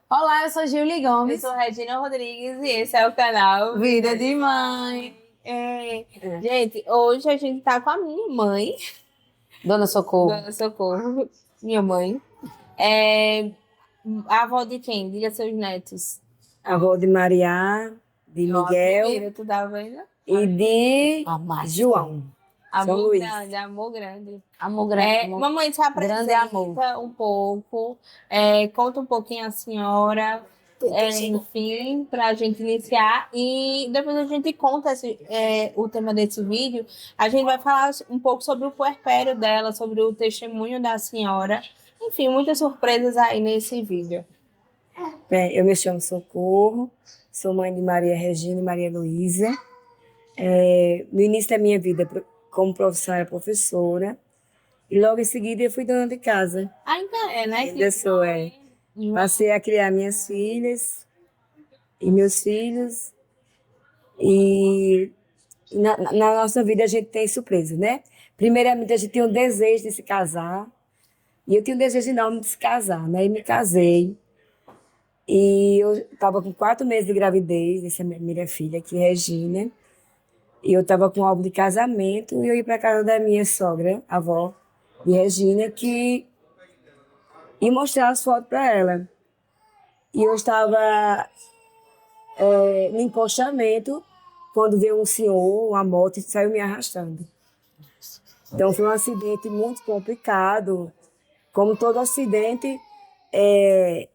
Olá, eu sou Julie Eu Gomes. sou Regina Rodrigues e esse é o canal Vida de Mãe. Gente, hoje a gente tá com a minha mãe, Dona Socorro. Dona Socorro, minha mãe. É, a avó de quem? Diga seus netos. Avó de Maria, de Ó, a Miguel primeira, tu tá vendo? e de Amado. João. São Amor Luís. grande, amor grande. Amor grande. Mamãe, se Grande apresenta amor. um pouco, conta um pouquinho a senhora, enfim, para a gente iniciar. E depois a gente conta o tema desse vídeo. A gente vai falar um pouco sobre o puerpério dela, sobre o testemunho da senhora. Enfim, muitas surpresas aí nesse vídeo. Bem, eu me chamo Socorro, sou mãe de Maria Regina e Maria Luísa. No início da minha vida, como profissão, era professora. E logo em seguida eu fui dona de casa. Ainda é, né? Ainda sou, Passei a criar minhas filhas e meus filhos. E na nossa vida a gente tem surpresa, né? Primeiramente, a gente tinha um desejo de se casar. E eu tinha um desejo enorme de se casar, né? E me casei. E eu estava com 4 meses de gravidez dessa minha primeira filha, aqui, Regina. E eu estava com álbum de casamento e eu ia para casa da minha sogra, avó de Regina, e mostrar as fotos para ela. E eu estava no encostamento quando veio um senhor, uma moto, e saiu me arrastando. Então foi um acidente muito complicado. Como todo acidente, é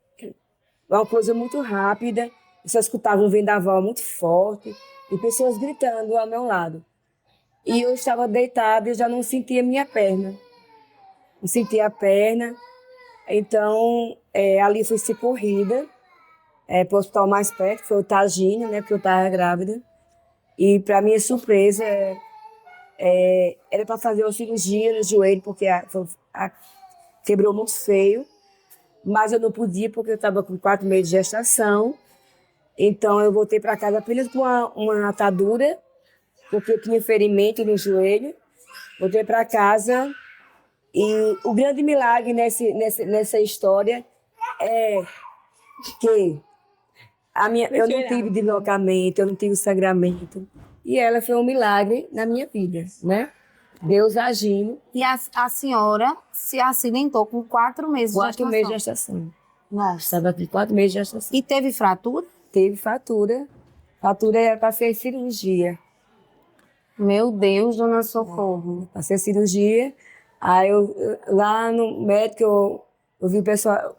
uma coisa muito rápida. Eu só escutava um vendaval muito forte e pessoas gritando ao meu lado. E eu estava deitada e eu já não sentia minha perna. Não sentia a perna. Então, ali fui socorrida para o hospital mais perto, que foi o Tagino, né, porque eu estava grávida. E, para minha surpresa, era para fazer uma cirurgia no joelho, porque quebrou muito feio. Mas eu não podia, porque eu estava com 4 meses de gestação. Então, eu voltei para casa apenas com uma atadura, porque eu tinha ferimento no joelho. Voltei para casa e o grande milagre nessa história é que eu não tive deslocamento, eu não tive sangramento. E ela foi um milagre na minha vida, né? Deus agindo. E a senhora se acidentou com 4 meses de 4 meses de gestação. gestação. Nossa. Estava com 4 meses de gestação. E teve fratura? Teve fratura. Fratura era para ser cirurgia. Meu Deus, Dona Socorro. Para ser cirurgia. Aí lá no médico eu vi o pessoal,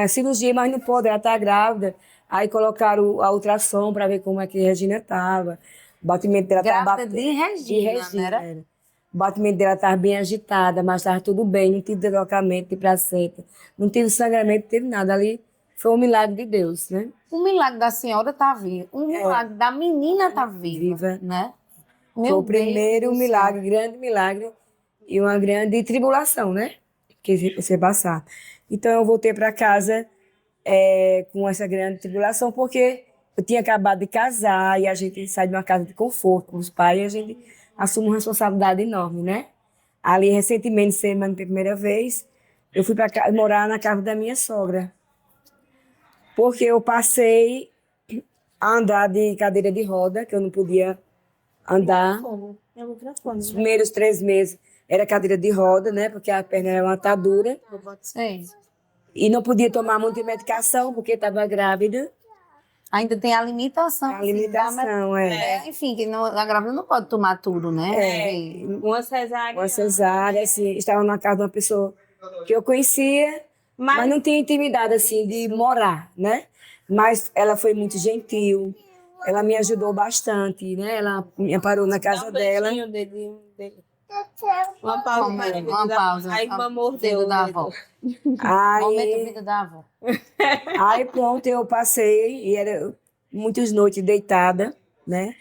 cirurgia, mas não pode, ela está grávida. Aí colocaram a ultrassom para ver como é que a Regina estava. O batimento dela estava Grávida de Regina, né? era. O batimento dela estava bem agitada, mas estava tudo bem, não tive deslocamento de placenta, não tive sangramento, não teve nada. Ali foi um milagre de Deus, né? O milagre da senhora tá vivo. O milagre da menina tá Viva. né? Foi o primeiro milagre, grande milagre e uma grande tribulação, né? Que você passar. Então eu voltei para casa com essa grande tribulação, porque eu tinha acabado de casar e a gente sai de uma casa de conforto com os pais e a gente assume uma responsabilidade enorme, né? Ali, recentemente, semana pela primeira vez, eu fui para morar na casa da minha sogra, porque eu passei a andar de cadeira de roda, que eu não podia andar. Os primeiros 3 meses era cadeira de roda, né? Porque a perna era uma atadura. Sim. E não podia tomar muita medicação, porque estava grávida. Ainda tem a limitação. A limitação, Enfim, que a grávida não pode tomar tudo, né? Uma cesárea. Uma cesárea, assim, estava na casa de uma pessoa que eu conhecia, mas não tinha intimidade, assim, de morar, né? Mas ela foi muito gentil, ela me ajudou bastante, né? Ela me amparou na casa dela. Dedinho dele. Uma pausa. Uma pausa. Aí uma mordeu Vida da avó. Momento vida da avó. Aí pronto, eu passei, e era muitas noites deitada, né?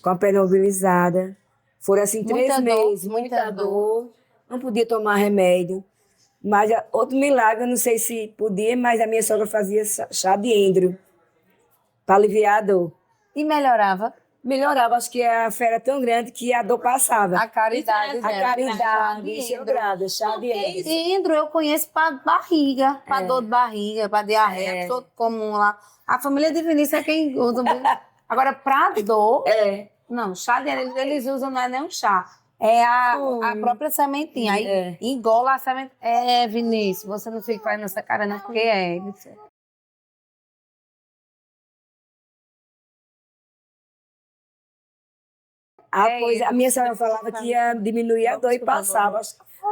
Com a perna mobilizada. Foram assim 3 meses, muita dor. Não podia tomar remédio. Mas outro milagre, eu não sei se podia, mas a minha sogra fazia chá de endro para aliviar a dor. E melhorava? melhorava. Acho que a fé era tão grande que a dor passava. A caridade A dela. caridade, Chá de enxobrada, chá de endro. Endro eu conheço para barriga, para dor de barriga, para diarreia, todo comum lá. A família de Vinícius é quem usa. Agora, para dor, não, chá de endro eles usam, não é nem um chá. É a própria sementinha. Aí engola a semente. É, Vinícius, você não fica fazendo essa cara, não, porque é. A minha senhora falava que ia diminuir a dor e passava.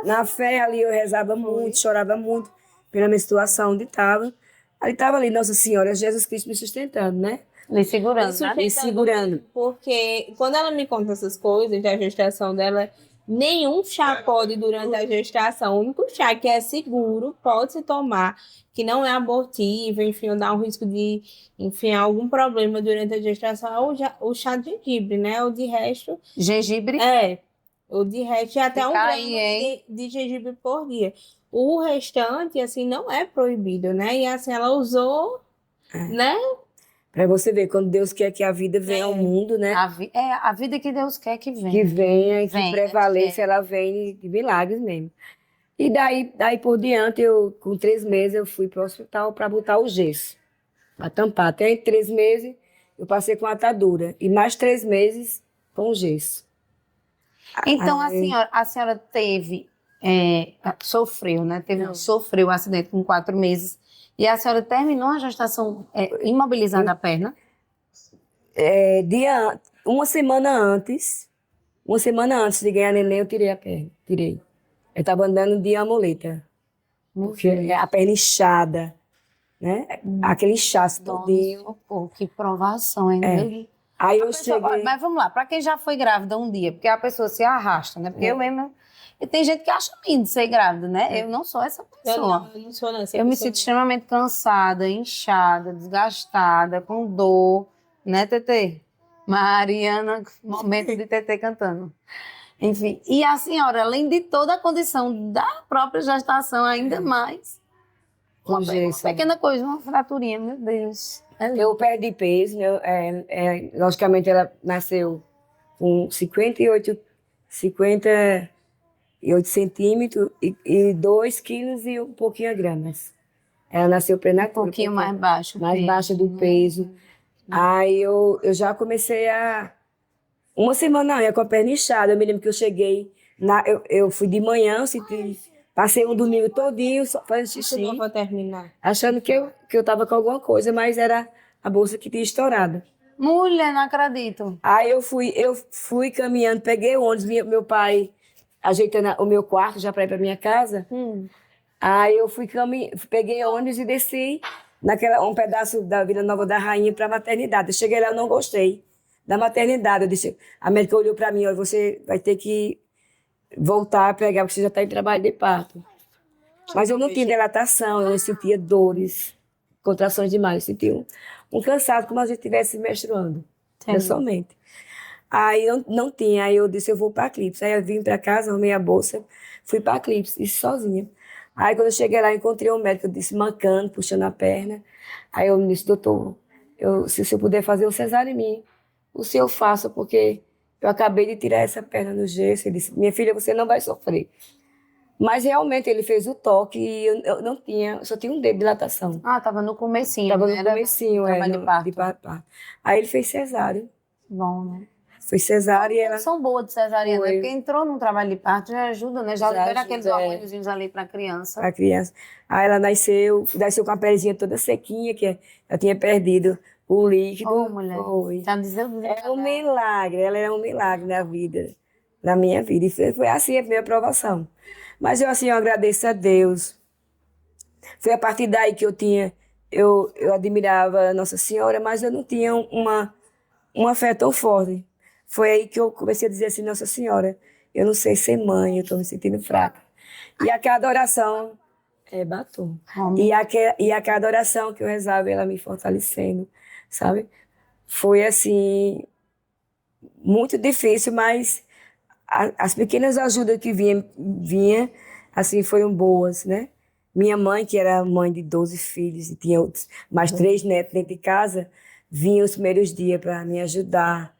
Na fé ali eu rezava muito, chorava muito pela minha situação onde estava. Aí estava ali Nossa Senhora, Jesus Cristo me sustentando, né? Me segurando, né? Me segurando. Porque quando ela me conta essas coisas da gestação dela, nenhum chá pode durante a gestação. O único chá que é seguro pode se tomar, que não é abortivo, enfim, ou dá um risco de, enfim, algum problema durante a gestação, é o chá de gengibre, né? O de resto. Gengibre. O de resto é até Fica 1 grama aí, de gengibre por dia. O restante, assim, não é proibido, né? E assim, ela usou, né? Para você ver, quando Deus quer que a vida venha ao mundo, né? A vida que Deus quer que venha. Que venha e que Venha, prevaleça, ela vem de milagres mesmo. E daí por diante, com 3 meses, eu fui para o hospital para botar o gesso, para tampar. Até em 3 meses, eu passei com atadura. E mais 3 meses com o gesso. Então, a senhora teve, sofreu, né? Sofreu um acidente com 4 meses. E a senhora terminou a gestação imobilizada a perna? Uma semana antes de ganhar neném, eu tirei a perna. Tirei. Eu estava andando de amoleta. Porque a perna inchada, né? Aquele inchaço todinho. Pô, que provação, hein? Aí eu cheguei... Mas vamos lá, para quem já foi grávida um dia, porque a pessoa se arrasta, né? Porque eu mesmo... E tem gente que acha lindo ser grávida, né? Eu não sou essa pessoa. Eu não sou, não. Eu me sinto extremamente cansada, inchada, desgastada, com dor, né, Tetê? Mariana, momento de Tetê cantando. Enfim, e a senhora, além de toda a condição da própria gestação, ainda mais, uma pequena coisa, uma fraturinha, meu Deus. Eu perdi peso, né? Logicamente ela nasceu com 58 centímetros e 2 quilos e um pouquinho a gramas. Ela nasceu prematura. Um pouquinho mais baixo. Mais baixa do peso. Aí eu já comecei uma semana com a perna inchada. Eu me lembro que eu cheguei, eu fui de manhã, passei um domingo todinho só fazendo xixi. Não vou terminar. Achando que eu tava com alguma coisa, mas era a bolsa que tinha estourado. Mulher, não acredito. Aí eu fui caminhando, peguei o ônibus, meu pai ajeitando o meu quarto já para ir para minha casa. Aí eu peguei o ônibus e desci um pedaço da Vila Nova da Rainha para a maternidade. Eu cheguei lá, eu não gostei da maternidade. Eu disse, a médica olhou para mim, olha, você vai ter que voltar a pegar, porque você já está em trabalho de parto. Mas eu não tinha dilatação, eu não sentia dores, contrações demais, eu sentia um cansaço, como se a gente estivesse menstruando, somente. Aí eu não tinha, aí eu disse, eu vou para a Clips. Aí eu vim para casa, arrumei a bolsa, fui para a Clips, isso sozinha. Aí quando eu cheguei lá, encontrei um médico, eu disse, mancando, puxando a perna. Aí eu disse, doutor, se eu puder fazer um cesárea em mim, o senhor faça, porque eu acabei de tirar essa perna no gesso. Ele disse, minha filha, você não vai sofrer. Mas realmente ele fez o toque e eu não tinha, só tinha um dedo de dilatação. Ah, tava no comecinho. Tava no comecinho, de parto. Aí ele fez cesárea. Bom, né? Foi cesárea e ela... São boas de cesariana, né? Porque entrou num trabalho de parto, já ajuda, né? Já libera aqueles hormôniozinhos ali pra criança. Pra criança. Aí ela nasceu com a pelezinha toda sequinha, que ela tinha perdido o líquido. Ô, mulher. Foi. Já dizia É um milagre, ela é um milagre na minha vida. E foi assim a minha aprovação. Mas eu agradeço a Deus. Foi a partir daí que eu admirava a Nossa Senhora, mas eu não tinha uma fé tão forte. Foi aí que eu comecei a dizer assim, Nossa Senhora, eu não sei ser mãe, eu estou me sentindo fraca. E a cada oração, batom. E a cada oração que eu rezava, ela me fortalecendo, sabe? Foi assim, muito difícil, mas as pequenas ajudas que vinha assim, foram boas, né? Minha mãe, que era mãe de 12 filhos e tinha mais 3 netos dentro de casa, vinha os primeiros dias para me ajudar.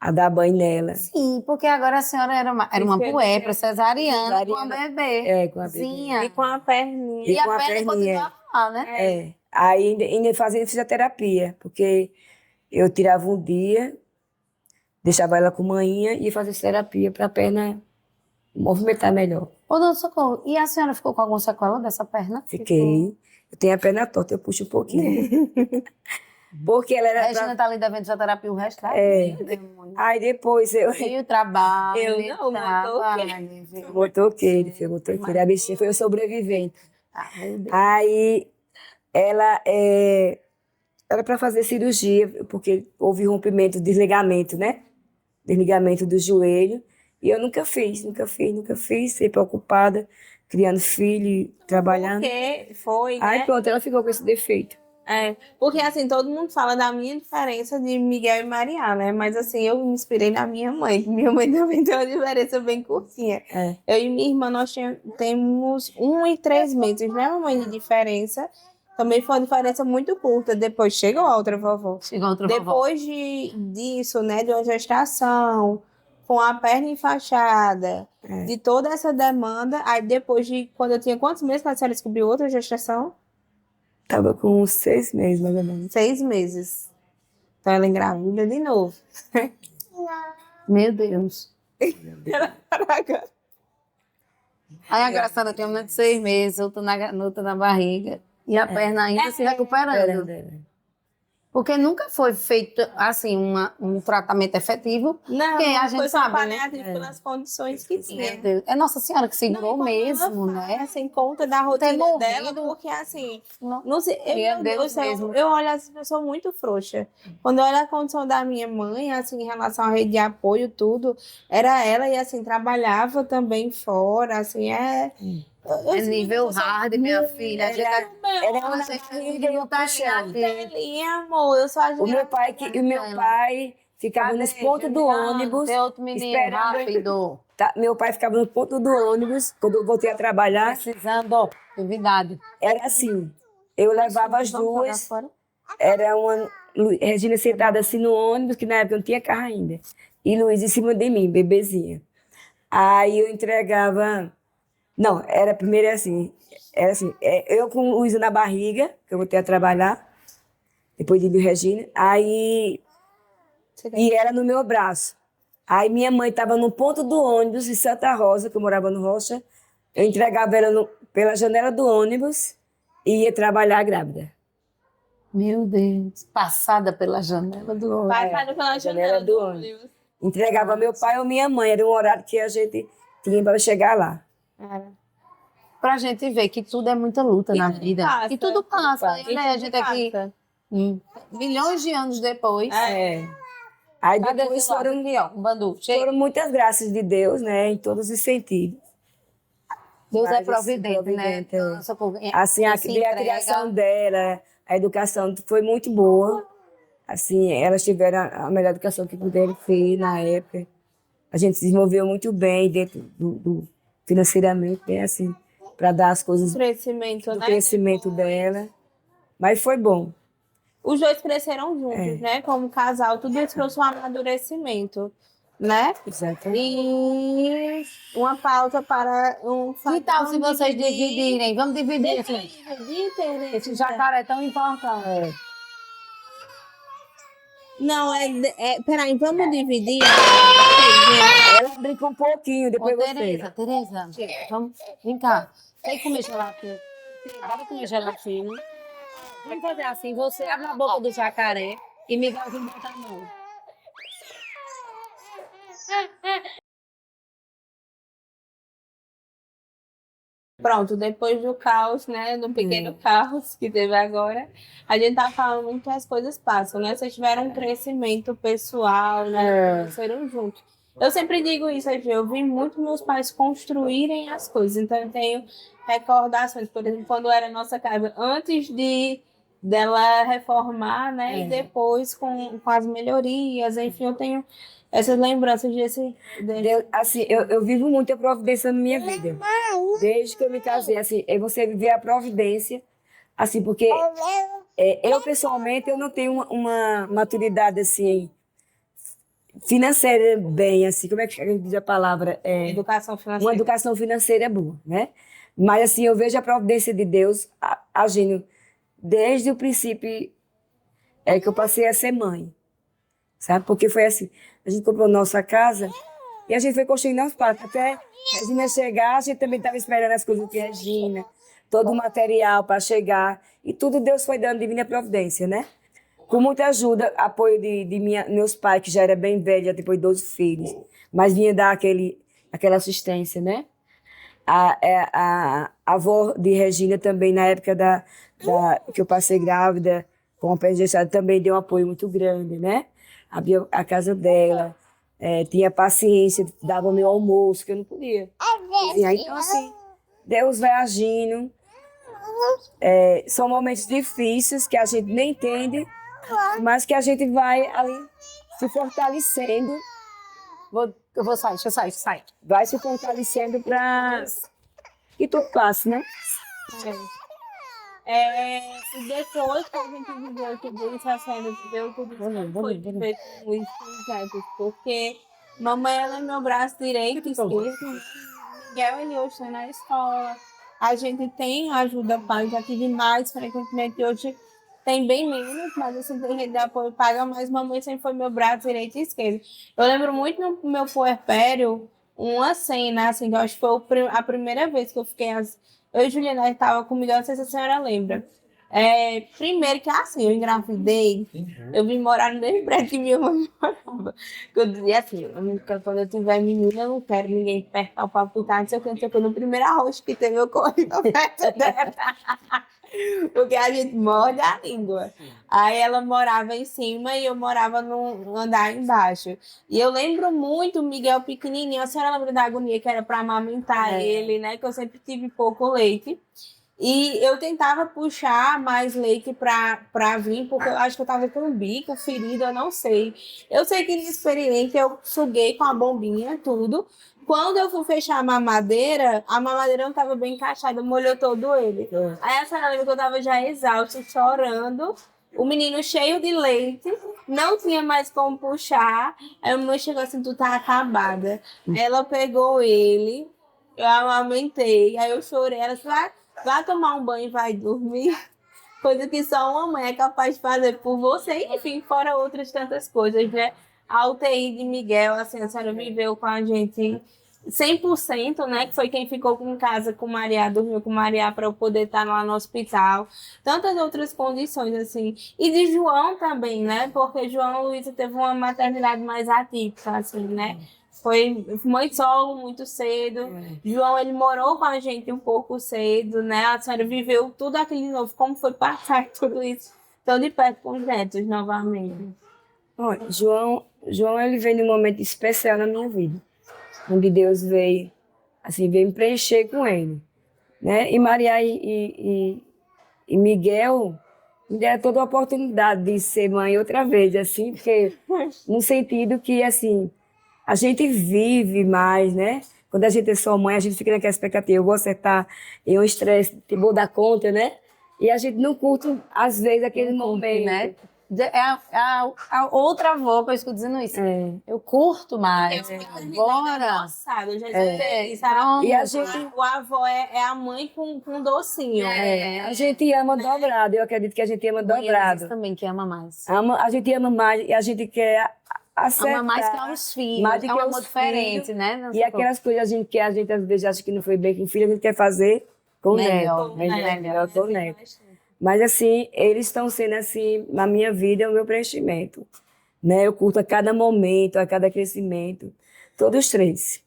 a dar banho nela. Sim, porque agora a senhora era uma puérpera, cesariana, com a bebê. Com a bebê. Zinha. E com a perninha. E com a a perna perninha. continuava lá, né? Aí ainda fazia fisioterapia, porque eu tirava um dia, deixava ela com manhinha e fazia terapia para a perna movimentar melhor. Ô, dona Socorro, e a senhora ficou com alguma sequela dessa perna? Fiquei. Eu tenho a perna torta, eu puxo um pouquinho. Porque ela A era. Regina tá ali devendo fisioterapia o resto da É. vida, demônio. Aí depois eu. E o trabalho. Eu e não, o trabalho, Motoqueiro, foi motoqueiro. A bichinha foi o sobrevivente. Ah, meu Deus. Aí ela era para fazer cirurgia, porque houve rompimento, desligamento, né? Desligamento do joelho. E eu nunca fiz, sempre ocupada, criando filho, trabalhando. Porque foi, Aí né? pronto, ela ficou com esse defeito. Porque assim, todo mundo fala da minha diferença de Miguel e Maria, né? Mas assim, eu me inspirei na minha mãe. Minha mãe também tem uma diferença bem curtinha. Eu e minha irmã, nós temos 1 e 3 meses, né, mamãe, de diferença. Também foi uma diferença muito curta. Depois chegou a outra vovó. Chegou outra vovó. Depois disso, né, de uma gestação, com a perna enfaixada, de toda essa demanda, aí depois de, quando eu tinha quantos meses que a senhora descobriu outra gestação? Tava com uns 6 meses, mais ou menos. 6 meses. Então ela engravida de novo. Meu Deus. Caraca. Aí a Graçana tem uma de 6 meses, outra na barriga. E a perna ainda se recuperando. Porque nunca foi feito, assim, um tratamento efetivo. Não, Porque a gente foi só sabe, né? paliativo pelas condições que tinha. Meu Deus. É Nossa Senhora que segurou Não, e mesmo, como ela né? faz, sem conta da rotina morrido. dela, porque assim, não sei, Meu Deus mesmo. eu olho as pessoas muito frouxa. Quando eu olho a condição da minha mãe, assim, em relação à rede de apoio, tudo, era ela e assim, trabalhava também fora, assim, É nível hard, minha filha. A gente Era uma filha não tá achando. amor, eu só O meu pai ficava nos pontos do ônibus. Tem outro menino esperando. rápido. Meu pai ficava no ponto do ônibus, quando eu voltei a trabalhar. Precisando, atividade. Era assim, eu levava as duas, era uma Regina sentada assim no ônibus, que na época não tinha carro ainda, e Luiz em cima de mim, bebezinha. Aí eu entregava, não, era primeiro era assim, eu com o Luiz na barriga, que eu voltei a trabalhar, depois de Regina, aí, e ela no meu braço. Aí minha mãe estava no ponto do ônibus, em Santa Rosa, que eu morava no Rocha, eu entregava ela pela janela do ônibus e ia trabalhar grávida. Meu Deus. Passada pela janela do ônibus. Passada pela janela do ônibus. Entregava meu pai ou minha mãe, era um horário que a gente tinha para chegar lá. Pra gente ver que tudo é muita luta na vida. passa. E tudo passa. E Né? A tudo gente aqui, passa. milhões de anos depois. Aí Cadê depois esse lado aqui, ó, um bandu. foram muitas graças de Deus, né, em todos os sentidos. Deus é Mas, providente, né? providente, Nossa, Assim, a se criação entrega. dela, a educação foi muito boa. Assim, elas tiveram a melhor educação que puderam ter na época. A gente se desenvolveu muito bem dentro do financeiramente, né, assim, para dar as coisas Crescimento, do né? crescimento dela. Mas foi bom. Os dois cresceram juntos, né? Como casal, tudo isso trouxe um amadurecimento, né? Exatamente. E uma pauta para um... Que tal se vocês dividirem? Vamos dividir. Esse jacaré é tão importante. Não, peraí, vamos dividir. Ela brinca um pouquinho, depois você. Tereza, vamos, vem cá. Vem comer gelatina. Bora comer gelatina. Vamos fazer assim, você abre a boca do jacaré e Miguelzinho bota a mão. Pronto, depois do caos, né? Do pequeno caos que teve agora, a gente tá falando muito que as coisas passam, né? Vocês tiveram um crescimento pessoal, né? Cresceram juntos. Eu sempre digo isso, eu vi muito meus pais construírem as coisas, então eu tenho recordações, por exemplo, quando era a nossa casa, antes dela reformar, né? E depois com as melhorias, enfim, eu tenho essas lembranças desse... Assim, eu vivo muito a providência na minha vida. Desde que eu me casei, assim, é você viver a providência, assim, porque eu pessoalmente eu não tenho uma maturidade assim financeira bem, assim, como é que a gente diz a palavra? Educação Uma financeira. educação financeira boa, né? Mas, assim, eu vejo a providência de Deus agindo desde o princípio que eu passei a ser mãe, sabe? Porque foi assim, a gente comprou nossa casa e a gente foi construindo aos poucos. Até a Regina chegar, a gente também estava esperando as coisas de Regina, todo o material para chegar. E tudo Deus foi dando divina providência, né? Com muita ajuda, apoio de meus pais, que já era bem velho, já depois de 12 filhos, mas vinha dar aquela assistência, né? A avó de Regina também, na época que eu passei grávida, com a perda também deu um apoio muito grande, né? Abria a casa dela, tinha paciência, dava meu almoço, que eu não podia. Então, assim, Deus vai agindo. São momentos difíceis que a gente nem entende, mas que a gente vai ali se fortalecendo, Eu vou sair, deixa eu sair. vai se fortalecendo para que tudo passe, né? E depois que a gente viveu tudo isso, a senhora viveu tudo isso, foi feito com os projetos, porque mamãe, ela é meu braço direito e esquerdo, Miguel, ele hoje está na escola, a gente tem ajuda pai, já tive mais frequentemente, hoje tem bem menos, mas assim, tem rede de apoio paga, mas mamãe sempre foi meu braço direito e esquerdo. Eu lembro muito no meu puerpério, uma cena, assim, que eu acho que foi a primeira vez que eu fiquei eu e Juliana estava comigo, não sei se a senhora lembra. Primeiro que assim, eu engravidei, eu vim morar no mesmo prédio que minha mãe morava. Eu dizia assim, quando eu tiver menina, eu não quero ninguém perto ao palpitar, não sei o que, não sei o que. No primeiro arroz que teve, eu corri pra perto dela. Porque a gente morde a língua. Aí ela morava em cima e eu morava no andar embaixo. E eu lembro muito o Miguel pequenininho. A senhora lembra da agonia que era para amamentar ele, né? Que eu sempre tive pouco leite. E eu tentava puxar mais leite para vir, porque eu acho que eu tava com o bico ferido, eu não sei. Eu sei que inexperiente, eu suguei com a bombinha, tudo. Quando eu fui fechar a mamadeira não estava bem encaixada, molhou todo ele. Aí a senhora lembra que eu estava já exausta, chorando. O menino cheio de leite, não tinha mais como puxar. Aí a mamãe chegou assim, tu tá acabada. Ela pegou ele, eu amamentei, aí eu chorei. Ela disse, vai tomar um banho e vai dormir. Coisa que só uma mãe é capaz de fazer por você. Enfim, fora outras tantas coisas, né? A UTI de Miguel, assim, a senhora viveu com a gente 100%, né? Que foi quem ficou em casa com Maria, dormiu com Maria para eu poder estar lá no hospital. Tantas outras condições, assim. E de João também, né? Porque João Luísa teve uma maternidade mais atípica, assim, né? Foi mãe solo muito cedo. João, ele morou com a gente um pouco cedo, né? A senhora viveu tudo aquilo de novo. Como foi passar tudo isso tão de perto com os netos novamente? Olha, João, ele veio num momento especial na minha vida, onde Deus veio me preencher com ele, né? E Maria e Miguel me deram toda a oportunidade de ser mãe outra vez, assim, porque no sentido que, assim, a gente vive mais, né? Quando a gente é só mãe, a gente fica naquela expectativa, eu vou acertar, e um estresse, vou dar conta, né? E a gente não curte, às vezes, aquele momento, né? A outra avó que eu escuto dizendo isso. Eu curto mais. Agora. Eu já escutei isso. A E a gente, O avó é a mãe com docinho. a gente ama dobrado, eu acredito que a gente ama dobrado. Também que ama mais. A gente ama mais e a gente quer acertar. Ama mais que os filhos. Mais do É que um os amor diferente, filhos. né? E aquelas coisas a gente às vezes acha que não foi bem com o filho, a gente quer fazer com o neto. Melhor com o neto. Mas assim, eles estão sendo assim, na minha vida, o meu preenchimento. Né? Eu curto a cada momento, a cada crescimento. Todos os três.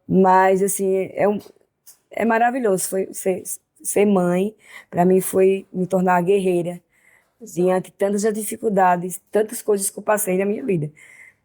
Mas assim, é maravilhoso ser mãe. Para mim foi me tornar uma guerreira. Diante de tantas dificuldades, tantas coisas que eu passei na minha vida.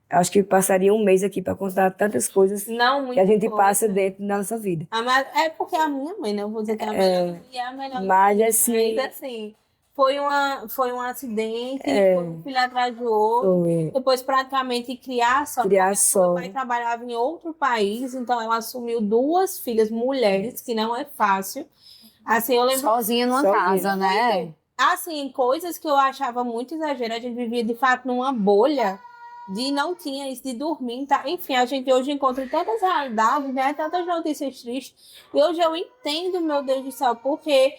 Acho que passaria um mês aqui para contar tantas coisas que a gente passa dentro da nossa vida. É porque é a minha mãe, né? Eu vou dizer que é a minha mãe é a melhor. Mas assim... Mas assim, foi um acidente, foi um filho atrás do outro. Depois praticamente criar só. Meu pai trabalhava em outro país, então ela assumiu 2 filhas mulheres, que não é fácil. Assim, eu lembro... Sozinha numa casa, né? Assim, coisas que eu achava muito exagero. A gente vivia, de fato, numa bolha. de não tinha isso de dormir, tá? Enfim, a gente hoje encontra tantas realidades, né? Tantas notícias tristes. E hoje eu entendo, meu Deus do céu, porque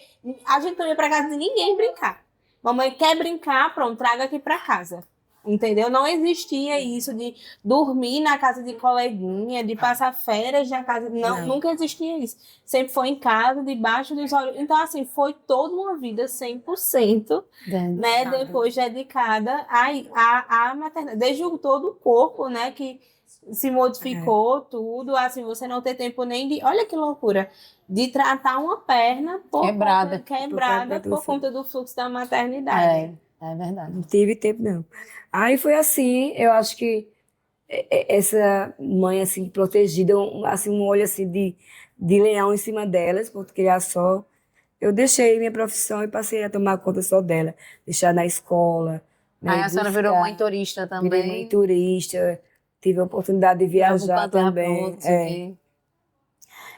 a gente não ia pra casa de ninguém brincar. Mamãe quer brincar, pronto, traga aqui pra casa. Entendeu? Não existia isso de dormir na casa de coleguinha, de passar férias na casa. Não, Não. nunca existia isso. Sempre foi em casa, debaixo dos olhos. Então, assim, foi toda uma vida 100%, né? Depois dedicada à maternidade. Desde todo o corpo, né? Que se modificou tudo. Assim, você não ter tempo nem de. Olha que loucura! De tratar uma perna Quebrada. quebrada Por por conta do fluxo da maternidade. É verdade. Não tive tempo, não. Aí foi assim, eu acho que essa mãe, assim, protegida, assim, um olho, assim, de leão em cima delas, por criar só. Eu deixei minha profissão e passei a tomar conta só dela. Deixar na escola, né, Aí a senhora virou buscar. mãe turista também. Virei mãe turista, tive a oportunidade de viajar também.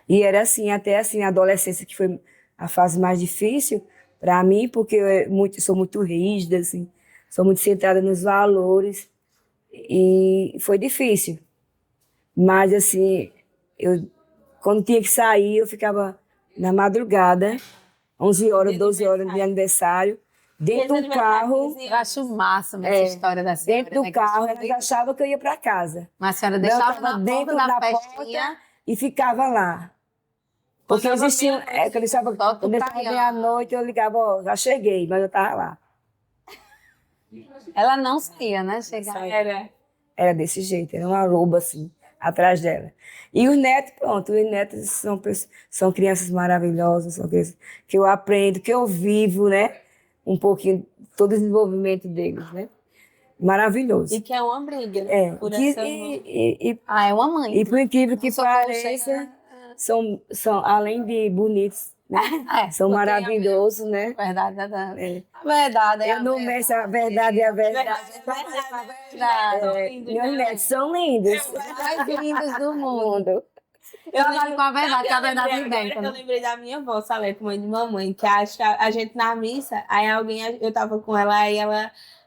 E era assim, até assim, a adolescência, que foi a fase mais difícil para mim, porque sou muito rígida, assim, sou muito centrada nos valores, e foi difícil. Mas, assim, quando tinha que sair, eu ficava na madrugada, 11 horas, 12 horas de aniversário, dentro do carro. Eu acho máximo essa história da senhora. Dentro do né, carro, que elas achavam que eu ia para casa. Mas a senhora Eu deixava estava na dentro porta da da festinha. porta e ficava lá. Porque Quando existia. meia-noite, Quando eu estava meia-noite, eu ligava, ó, já cheguei, mas eu estava lá. Ela não saía, né? Chegava. Era desse jeito, era uma loba assim, atrás dela. E os netos, pronto, os netos são crianças maravilhosas, são crianças que eu aprendo, que eu vivo, né? Um pouquinho, todo o desenvolvimento deles, né? Maravilhoso. E que é uma briga, né? Por essa É uma mãe. E por incrível que Socorro, pareça, chega. são, além de bonitos, né? São maravilhosos, né? Verdade, verdade. É. A verdade é Eu não mexo, a verdade é a verdade. Meus netos são lindos. Mais lindos do mundo. Eu trabalho com a verdade, que a verdade liberta. Eu lembrei da minha avó, Salete, mãe de mamãe, que acho que a gente na missa, aí eu tava com ela, aí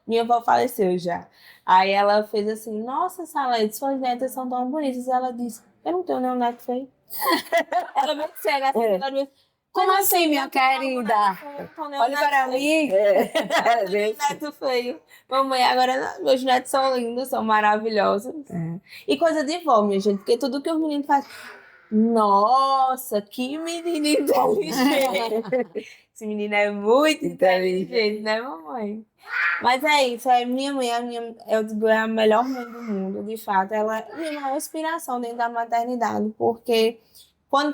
minha avó faleceu já. Aí ela fez assim, nossa, Salete, suas netas são tão bonitas. Ela disse, eu não tenho nenhum neto feio. Ela me disse, ela me disse, Como assim, minha querida? Olha para mim. Neto feio. Mamãe, agora meus netos são lindos, são maravilhosos. E coisa de vó, minha gente, porque tudo que os meninos fazem. Nossa, que menino inteligente. Esse menino é muito inteligente, né, mamãe? Mas é isso, minha mãe, eu digo, é a melhor mãe do mundo, de fato. Ela é minha maior inspiração dentro da maternidade, porque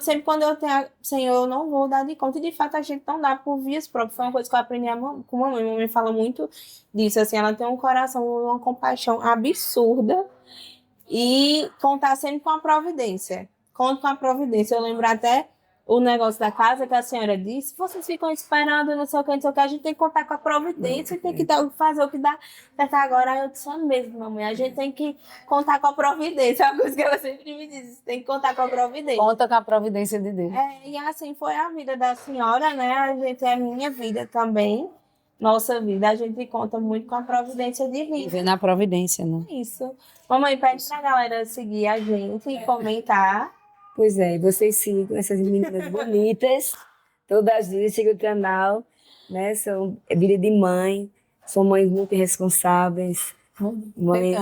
sempre quando eu tenho, Senhor, eu não vou dar de conta. E de fato a gente não dá por vias próprias. Foi uma coisa que eu aprendi com a mamãe. A mamãe fala muito disso, assim, ela tem um coração, uma compaixão absurda. E contar sempre com a providência. Conto com a providência. Eu lembro até o negócio da casa que a senhora disse. Vocês ficam esperando, não sei o que, a gente tem que contar com a providência, tem que fazer o que dá certo agora. Aí eu disse mesmo, mamãe, a gente tem que contar com a providência. É uma coisa que ela sempre me diz, tem que contar com a providência. Conta com a providência de Deus. E assim foi a vida da senhora, né? A gente é a minha vida também. Nossa vida, a gente conta muito com a providência divina. Viver na providência, né? Isso. Mamãe, pede pra galera seguir a gente e comentar. Pois é, vocês sigam essas meninas bonitas, todas as dias sigam o canal, né? São vida de mãe, são mães muito responsáveis, mães,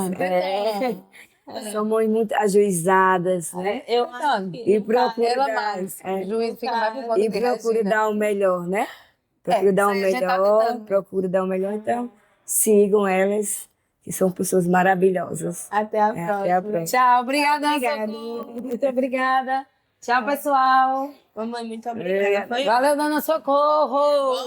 são mães muito ajuizadas, né? E procura dar o melhor, né? Procura dar o melhor, procura dar o melhor. Então, sigam elas, que são pessoas maravilhosas. Até a próxima. Até a próxima. Tchau, obrigada, Socorro. Muito obrigada. Tchau, pessoal. Mamãe, muito obrigada. Valeu, dona Socorro.